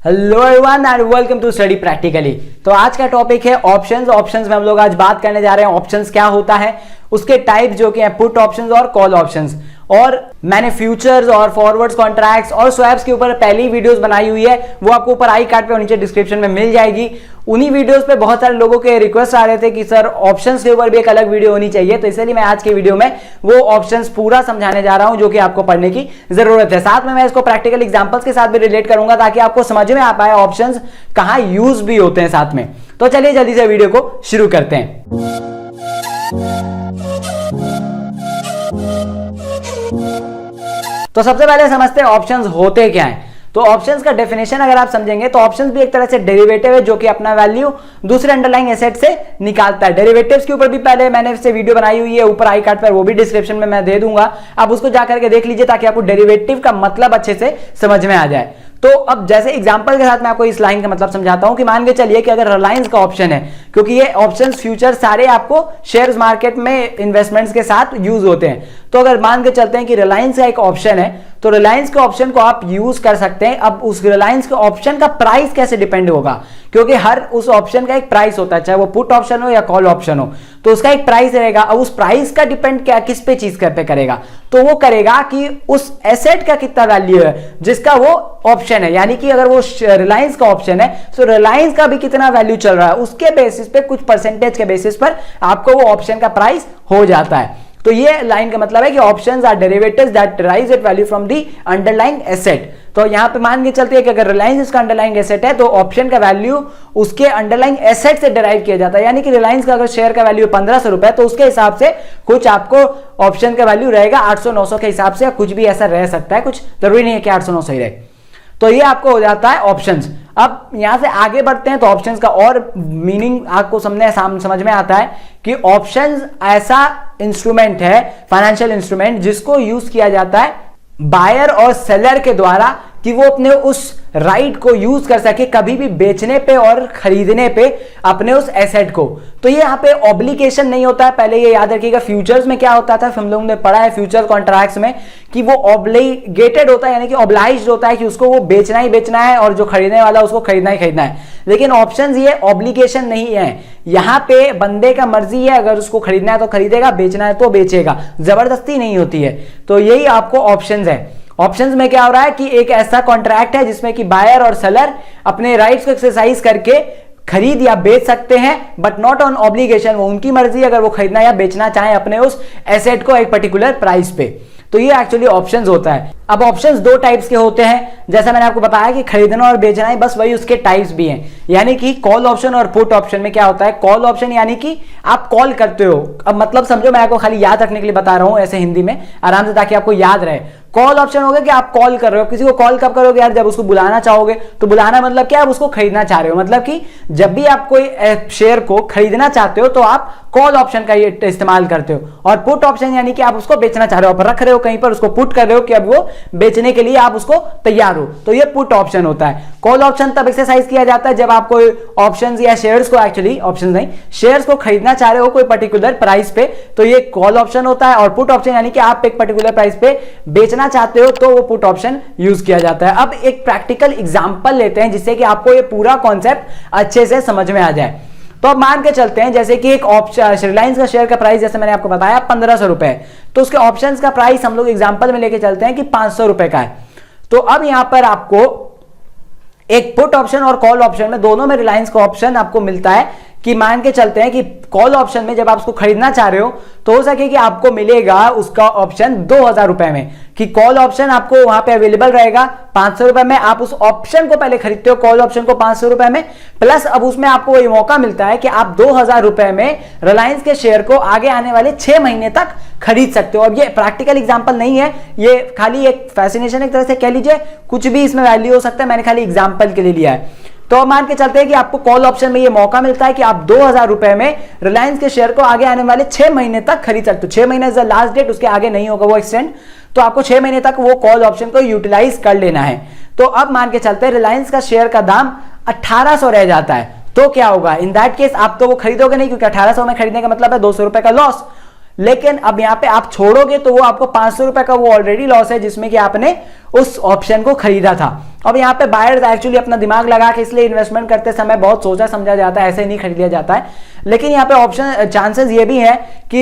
Hello everyone and welcome to study practically. तो आज का टॉपिक है ऑप्शंस। ऑप्शंस में हम लोग आज बात करने जा रहे हैं ऑप्शंस क्या होता है, उसके टाइप जो कि हैं पुट ऑप्शंस और कॉल ऑप्शंस। और मैंने फ्यूचर्स और फॉरवर्ड्स कॉन्ट्रैक्ट्स और स्वैप्स के ऊपर पहली वीडियोस बनाई हुई है, वो आपको ऊपर आई कार्ड पे और नीचे डिस्क्रिप्शन में मिल जाएगी। उन्हीं वीडियोस पे बहुत सारे लोगों के रिक्वेस्ट आ रहे थे कि सर ऑप्शंस के ऊपर भी एक अलग वीडियो होनी चाहिए, तो इसलिए मैं आज के वीडियो में वो ऑप्शंस पूरा समझाने जा रहा हूं जो कि आपको पढ़ने की जरूरत है। साथ में मैं इसको प्रैक्टिकल एग्जांपल्स के साथ भी रिलेट करूंगा ताकि आपको समझ में आ पाए ऑप्शंस कहां यूज भी होते हैं साथ में। तो चलिए जल्दी से वीडियो को शुरू करते हैं। तो सबसे पहले समझते हैं ऑप्शंस होते क्या हैं। तो ऑप्शंस का डेफिनेशन अगर आप समझेंगे तो ऑप्शंस भी एक तरह से डेरिवेटिव है जो कि अपना वैल्यू दूसरे अंडरलाइंग एसेट से निकालता है। डेरिवेटिव्स के ऊपर भी पहले मैंने इससे वीडियो बनाई हुई है, ऊपर आई कार्ड पर, वो भी डिस्क्रिप्शन में मैं दे दूंगा, आप उसको जाकर के देख लीजिए ताकि आपको डेरिवेटिव का मतलब अच्छे से समझ में आ जाए। तो अब जैसे एग्जांपल के साथ मैं आपको इस लाइन का मतलब समझाता हूं कि मान के चलिए कि अगर रिलायंस का ऑप्शन है, क्योंकि ये ऑप्शंस फ्यूचर सारे आपको शेयर्स मार्केट में इन्वेस्टमेंट्स के साथ यूज होते हैं। तो अगर मान के चलते हैं कि रिलायंस का एक ऑप्शन है, तो रिलायंस के ऑप्शन को आप यूज कर सकते हैं। अब उस रिलायंस के ऑप्शन का प्राइस कैसे डिपेंड होगा, क्योंकि हर उस ऑप्शन का एक प्राइस होता है, चाहे वो पुट ऑप्शन हो या कॉल ऑप्शन हो, तो उसका एक प्राइस रहेगा। अब उस प्राइस का डिपेंड क्या किस पे चीज पे करेगा, तो वो करेगा कि उस एसेट का कितना वैल्यू है जिसका वो ऑप्शन है। यानी कि अगर वो रिलायंस का ऑप्शन है तो रिलायंस का भी कितना वैल्यू चल रहा है, उसके बेसिस पे कुछ परसेंटेज के बेसिस पर आपको वो ऑप्शन का प्राइस हो जाता है। तो ये लाइन का मतलब है कि options are derivatives that derives it value from the underlying asset. तो यहां पे मान के चलते हैं कि अगर रिलायंस इसका अंडरलाइंग एसेट है तो ऑप्शन का वैल्यू उसके अंडरलाइंग एसेट से डिराइव किया जाता है। यानी कि रिलायंस का अगर शेयर का वैल्यू 1500 रुपए तो उसके हिसाब से कुछ आपको ऑप्शन का वैल्यू रहेगा 800-900 के हिसाब से, या कुछ भी ऐसा रह सकता है, कुछ जरूरी नहीं है कि 800-900 ही रहे। तो ये आपको हो जाता है ऑप्शंस। अब यहां से आगे बढ़ते हैं तो ऑप्शंस का और मीनिंग आपको समझ में आता है कि ऑप्शंस ऐसा इंस्ट्रूमेंट है, फाइनेंशियल इंस्ट्रूमेंट, जिसको यूज किया जाता है बायर और सेलर के द्वारा कि वो अपने उस राइट को यूज कर सके कभी भी बेचने पे और खरीदने पे अपने उस एसेट को। तो ये यहाँ पे ऑब्लिगेशन नहीं होता है, पहले ये याद रखिएगा। फ्यूचर्स में क्या होता था, हम लोगों ने पढ़ा है फ्यूचर कॉन्ट्रैक्ट्स में कि वो ऑब्लिगेटेड होता है, यानी कि ऑब्लाइज्ड होता है कि उसको वो बेचना ही बेचना है और जो खरीदने वाला उसको खरीदना ही खरीदना है। लेकिन ऑप्शंस ये ऑब्लिगेशन नहीं है, यहाँ पे बंदे का मर्जी है, अगर उसको खरीदना है तो खरीदेगा, बेचना है तो बेचेगा, जबरदस्ती नहीं होती है। तो यही आपको ऑप्शंस है। ऑप्शंस में क्या हो रहा है कि एक ऐसा कॉन्ट्रैक्ट है जिसमें कि बायर और सेलर अपने राइट्स को एक्सरसाइज करके खरीद या बेच सकते हैं, बट नॉट ऑन ऑब्लिगेशन। वो उनकी मर्जी अगर वो खरीदना या बेचना चाहे अपने उस एसेट को एक पर्टिकुलर प्राइस पे। तो ये एक्चुअली ऑप्शंस होता है। अब ऑप्शंस दो टाइप्स के होते हैं, जैसा मैंने आपको बताया कि खरीदना और बेचना है, बस वही उसके टाइप्स भी हैं। यानी कि कॉल ऑप्शन और पुट ऑप्शन में क्या होता है, कॉल ऑप्शन यानी कि आप कॉल करते हो। अब मतलब समझो, मैं आपको खाली याद रखने के लिए बता रहा हूं ऐसे हिंदी में आराम से, ताकि आपको याद रहे। कॉल ऑप्शन हो गया कि आप कॉल कर रहे हो किसी को। कॉल कब करोगे यार, जब उसको बुलाना चाहोगे। तो बुलाना मतलब क्या, आप उसको खरीदना चाह रहे हो, मतलब कि जब भी आप कोई शेयर को खरीदना चाहते हो तो आप कॉल ऑप्शन का ये इस्तेमाल करते हो। और पुट ऑप्शन यानी कि आप उसको बेचना चाह रहे हो, आप रख रहे हो कहीं पर, उसको पुट कर रहे हो कि अब वो बेचने के लिए आप उसको तैयार हो, तो ये पुट ऑप्शन होता है। कॉल ऑप्शन तब एक्सरसाइज किया जाता है जब आप कोई ऑप्शंस या शेयर्स को, एक्चुअली ऑप्शंस नहीं, शेयर्स को खरीदना चाह रहे हो कोई पर्टिकुलर प्राइस पे, तो ये कॉल ऑप्शन होता है। और पुट ऑप्शन यानी कि आप एक पर्टिकुलर प्राइस पे बेचना चाहते हो तो वो पुट ऑप्शन यूज किया जाता है। अब एक प्रैक्टिकल एग्जांपल लेते हैं जिससे कि आपको ये पूरा कॉन्सेप्ट अच्छे से समझ में आ जाए। तो अब मान के चलते हैं जैसे कि एक ऑप्शन, रिलायंस का शेयर का प्राइस जैसे मैंने आपको बताया 1500 रुपए, तो उसके ऑप्शंस का प्राइस हम लोग एग्जांपल में लेके चलते हैं कि 500 रुपए का है। तो अब यहां पर आपको एक पुट ऑप्शन और कॉल ऑप्शन में, दोनों में रिलायंस का ऑप्शन आपको मिलता है कि मान के चलते हैं कि कॉल ऑप्शन में जब आप उसको खरीदना चाह रहे हो तो हो सके कि आपको मिलेगा उसका ऑप्शन 2000 रुपए में, कि कॉल ऑप्शन आपको वहां पे अवेलेबल रहेगा 500 रुपए में। आप उस ऑप्शन को पहले खरीदते हो, कॉल ऑप्शन को 500 रुपए में, प्लस अब उसमें आपको ये मौका मिलता है कि आप 2000 रुपए में रिलायंस के शेयर को आगे आने वाले 6 महीने तक खरीद सकते हो। अब ये प्रैक्टिकल एग्जांपल नहीं है, ये खाली एक फैसिनेशन, एक तरह से कह लीजिए, कुछ भी इसमें वैल्यू हो सकता है, मैंने खाली एग्जांपल के लिए लिया है। तो मान के चलते हैं कि आपको कॉल ऑप्शन में ये मौका मिलता है कि आप 2000 रुपए में रिलायंस के शेयर को आगे आने वाले 6 महीने तक खरीद सकते हो। 6 महीने इज द लास्ट डेट, उसके आगे नहीं होगा वो एक्सटेंड, तो आपको 6 महीने तक वो कॉल ऑप्शन को यूटिलाइज कर लेना है। तो अब मान के चलते हैं रिलायंस का शेयर का दाम 1800 रह जाता है, तो क्या होगा, इन दैट केस आप तो वो खरीदोगे नहीं, क्योंकि 1800 में खरीदने का मतलब है 200 रुपए का लॉस। लेकिन अब यहां पे आप छोड़ोगे तो वो आपको 500 रुपए का वो ऑलरेडी लॉस है जिसमें कि आपने उस ऑप्शन को खरीदा था। अब यहाँ पे बायर्स एक्चुअली अपना दिमाग लगा के इसलिए इन्वेस्टमेंट करते समय बहुत सोचा समझा जाता है, ऐसे नहीं खरीद लिया जाता है। लेकिन यहाँ पे ऑप्शन चांसेस ये भी है कि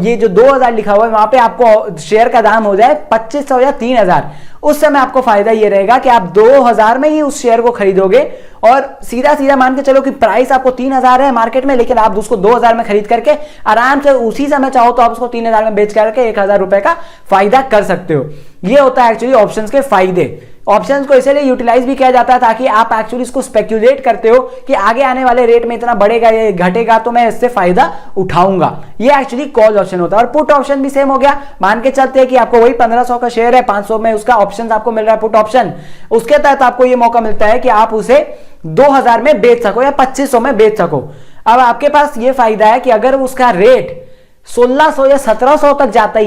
ये जो 2000 लिखा हुआ है वहां पे आपको शेयर का दाम हो जाए 2500 या 3000, उस समय आपको फायदा ये रहेगा कि आप 2000 में ही उस शेयर को खरीदोगे और सीधा सीधा मान के चलो कि प्राइस आपको 3000 है मार्केट में, लेकिन आप उसको 2000 में खरीद करके आराम से उसी समय चाहो तो आप उसको 3000 में बेच करके 1000 रुपए का फायदा कर सकते हो। ये होता है एक्चुअली ऑप्शंस के फायदे। ऑप्शंस को इसलिए यूटिलाइज भी किया जाता है ताकि आप एक्चुअली इसको स्पेक्यूलेट करते हो कि आगे आने वाले रेट में इतना बढ़ेगा या घटेगा तो मैं इससे फायदा उठाऊंगा। ये एक्चुअली कॉल ऑप्शन होता है। और पुट ऑप्शन भी सेम हो गया। मान के चलते हैं कि आपको वही 1500 का शेयर है, 500 में उसका ऑप्शन आपको मिल रहा है पुट ऑप्शन, उसके तहत आपको ये मौका मिलता है कि आप उसे 2000 में बेच सको या 2500 में बेच सको। अब आपके पास ये फायदा है कि अगर उसका रेट 1600 या 1700 तक जाता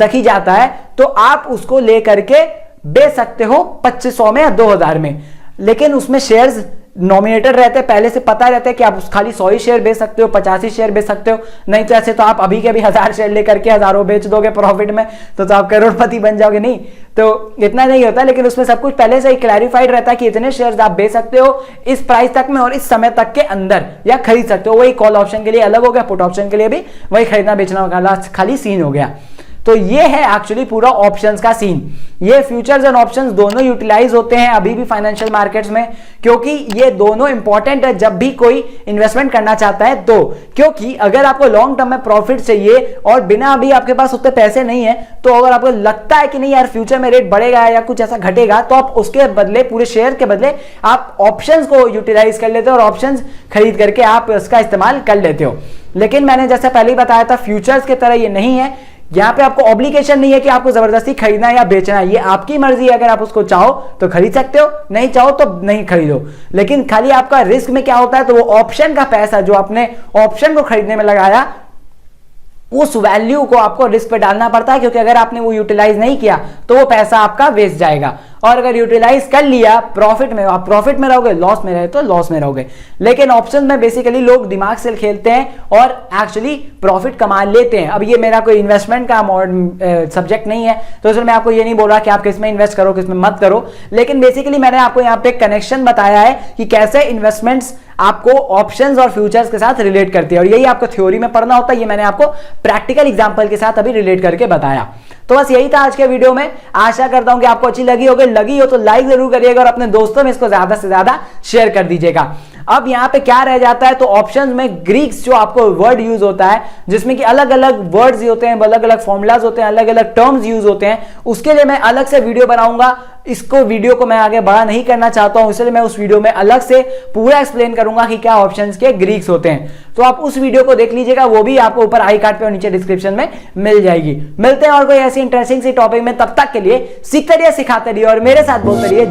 ही जाता है तो आप उसको लेकर के बेच सकते हो 2500 में या 2000 में। लेकिन उसमें शेयर्स नॉमिनेटेड रहते हैं, पहले से पता रहता है कि आप खाली 100 ही शेयर बेच सकते हो, 85 शेयर बेच सकते हो। नहीं तो ऐसे तो आप अभी के अभी 1000 शेयर लेकर के हजारों बेच दोगे प्रॉफिट में तो आप करोड़पति बन जाओगे। नहीं तो इतना नहीं होता, लेकिन उसमें सब कुछ पहले से ही क्लैरिफाइड रहता है कि इतने शेयर्स आप बेच सकते हो इस प्राइस तक में और इस समय तक के अंदर, या खरीद सकते हो। वही कॉल ऑप्शन के लिए अलग हो गया, पुट ऑप्शन के लिए भी वही खरीदना बेचना वाला खाली सीन हो गया। तो ये है एक्चुअली पूरा ऑप्शंस का सीन। ये फ्यूचर्स एंड ऑप्शंस दोनों यूटिलाइज होते हैं अभी भी फाइनेंशियल मार्केट्स में, क्योंकि ये दोनों इंपॉर्टेंट है जब भी कोई इन्वेस्टमेंट करना चाहता है तो। क्योंकि अगर आपको लॉन्ग टर्म में प्रॉफिट चाहिए और बिना अभी आपके पास उतने पैसे नहीं है, तो अगर आपको लगता है कि नहीं यार फ्यूचर में रेट बढ़ेगा या कुछ ऐसा घटेगा, तो आप उसके बदले, पूरे शेयर के बदले आप ऑप्शंस को यूटिलाइज कर लेते हो और ऑप्शंस खरीद करके आप उसका इस्तेमाल कर लेते हो। लेकिन मैंने जैसे पहले ही बताया था, फ्यूचर्स की तरह ये नहीं है। यहां पे आपको ऑब्लिगेशन नहीं है कि आपको जबरदस्ती खरीदना है या बेचना है, ये आपकी मर्जी है। अगर आप उसको चाहो तो खरीद सकते हो, नहीं चाहो तो नहीं खरीदो। लेकिन खाली आपका रिस्क में क्या होता है, तो वो ऑप्शन का पैसा जो आपने ऑप्शन को खरीदने में लगाया, उस वैल्यू को आपको रिस्क पे डालना पड़ता है, क्योंकि अगर आपने वो यूटिलाइज नहीं किया तो वो पैसा आपका वेस्ट जाएगा। और अगर यूटिलाइज कर लिया प्रॉफिट में, आप प्रॉफिट में रहोगे, लॉस में रहे तो लॉस में रहोगे। लेकिन ऑप्शन में बेसिकली लोग दिमाग से खेलते हैं और एक्चुअली प्रॉफिट कमा लेते हैं। अब ये मेरा कोई इन्वेस्टमेंट का सब्जेक्ट नहीं है, तो इसलिए मैं आपको ये नहीं बोल रहा कि आप किसमें इन्वेस्ट करो किसमें मत करो। लेकिन बेसिकली मैंने आपको यहाँ पे कनेक्शन बताया है कि कैसे इन्वेस्टमेंट्स आपको ऑप्शंस और फ्यूचर्स के साथ रिलेट करती है, और यही आपको थ्योरी में पढ़ना होता है। ये मैंने आपको प्रैक्टिकल एग्जांपल के साथ अभी रिलेट करके बताया। तो बस यही था आज के वीडियो में। आशा करता हूं कि आपको अच्छी लगी हो तो लाइक जरूर करिएगा और अपने दोस्तों में इसको ज्यादा से ज्यादा शेयर कर दीजिएगा। अब यहां पे क्या रह जाता है, तो ऑप्शंस में ग्रीक्स जो आपको वर्ड यूज होता है, जिसमें कि अलग अलग वर्ड्स होते हैं, अलग अलग फॉर्मूलाज होते हैं, अलग अलग टर्म्स यूज होते हैं, उसके लिए मैं अलग से वीडियो बनाऊंगा। इसको वीडियो को मैं आगे बड़ा नहीं करना चाहता हूं, इसलिए मैं उस वीडियो में अलग से पूरा एक्सप्लेन करूंगा कि क्या ऑप्शंस के ग्रीक्स होते हैं। तो आप उस वीडियो को देख लीजिएगा, वो भी आपको ऊपर आई कार्ड पे और नीचे डिस्क्रिप्शन में मिल जाएगी। मिलते हैं और कोई ऐसी इंटरेस्टिंग सी टॉपिक में, तब तक के लिए सीखते रहिए, सिखाते रहिए और मेरे साथ बोलते रहिए।